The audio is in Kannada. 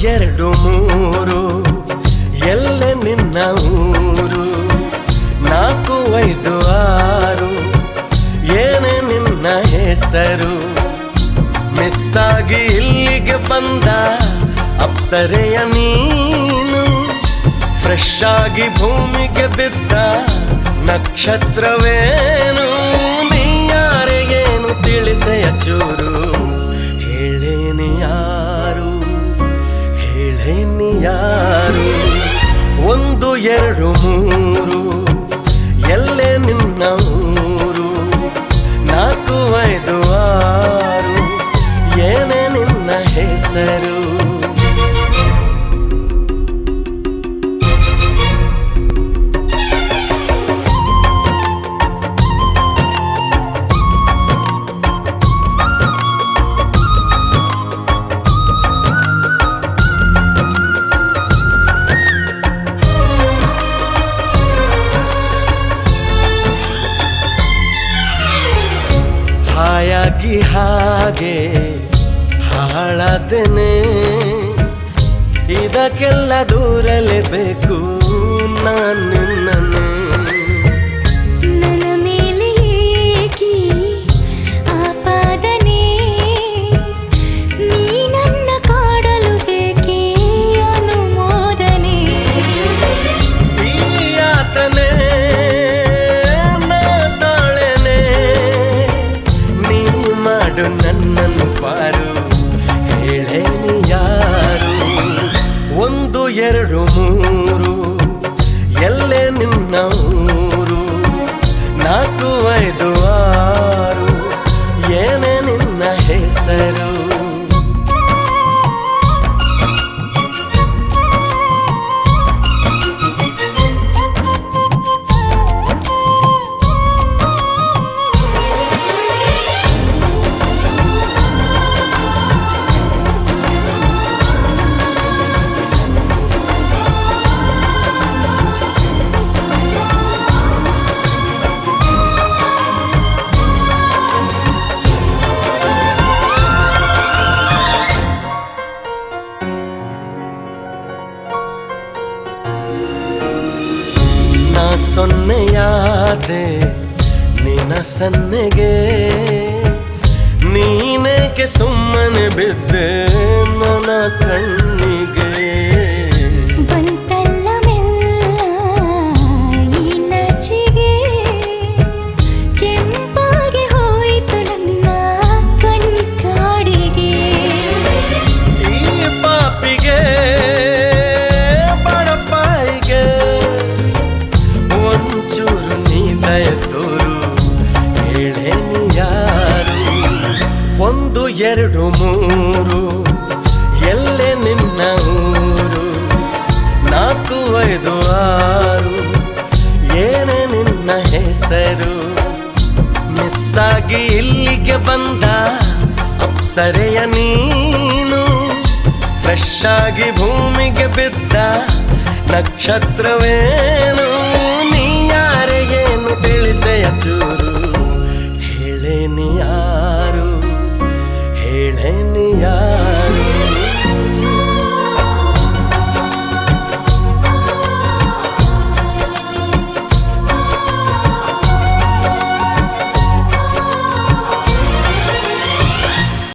ಎರಡು ಮೂರು ಎಲ್ಲೆ ನಿನ್ನ ಊರು, 4 5 6 ಏನೇ ನಿನ್ನ ಹೆಸರು. ಮಿಸ್ಸಾಗಿ ಇಲ್ಲಿಗೆ ಬಂದ ಅಪ್ಸರೆಯ ನೀನು, ಫ್ರೆಶ್ ಆಗಿ ಭೂಮಿಗೆ ಬಿದ್ದ ನಕ್ಷತ್ರವೇನು. ನೀ ಯಾರೆ ಏನು ತಿಳಿಸೆಯ ಚೂರು, ಹೇಳೇನಿ ಯಾರು, ಹೇಳೇನಿ ಯಾರು. 1 2 3 ಎಲ್ಲೇ ನಿನ್ನ ಊರು, 4 5 6 ಏನೇ ನಿನ್ನ ಹೆಸರು. ಹಾಯಾಗಿ ಹಾಗೆ ಹಾಳಾದೇನೆ, ಇದಕ್ಕೆಲ್ಲ ದೂರಲೇಬೇಕು ನಾನು ನಿನ್ನನ್ನೇ. ನನ್ನ ಮೇಲೆ ಏಕೆ ಆಪಾದನೆ, ನೀ ನನ್ನ ಕಾಡಲು ಬೇಕೇ ಅನುಮೋದನೆ. ಈ ಯಾತನೆ ಮಾತಾಳೆನೆ, ನೀ ಮಾಡು ನನ್ನನ್ನು ಪಾರು, ಹೇಳೇನಿ ಯಾರು. 1 2 3 ಎಲ್ಲೇ ನಿನ್ನ ಊರು, 4 5 6 ಏನೇ ನಿನ್ನ ಹೆಸರು. ಸೊನ್ನೆಯಾದೆ ನಿನ್ನ ಸನ್ನೆಗೆ, ನೀನೇಕೆ ಸುಮ್ಮನೆ ಬಿದ್ದೆ ನನ್ನ ಕಣ್ಣಿಗೆ. ಬಂತಲ್ಲ ಮೆಲ್ಲ ಈ ನಚಿಗೆ, ಕೆಂಪಾಗಿ ಹೋಯಿತು ನನ್ನ ಕಣ್ಕಾಡಿಗೆ. ಈ ಪಾಪಿಗೆ ಬಡಪಾಯಿಗೆ ಒಂಚೂರು ನೀ ದಯ ತೋರು, ಹೇಳೇನಿ ಯಾರು. 1 2 3 ಎಲ್ಲೇ ನಿನ್ನ ಊರು, 4 5 6 ಏನೇ ನಿನ್ನ ಹೆಸರು. ಮಿಸ್ಸಾಗಿ ಇಲ್ಲಿಗೆ ಬಂದ ಅಪ್ಸರೆಯ ನೀನು, ಫ್ರೆಶ್ ಆಗಿ ಭೂಮಿಗೆ ಬಿದ್ದ ನಕ್ಷತ್ರವೇನು. ನೀ ಯಾರೆ ಏನು ತಿಳಿಸೆಯ ಚೂರು, ಹೇಳೇನಿ ಯಾರು, ಹೇಳೇನಿ ಯಾರು.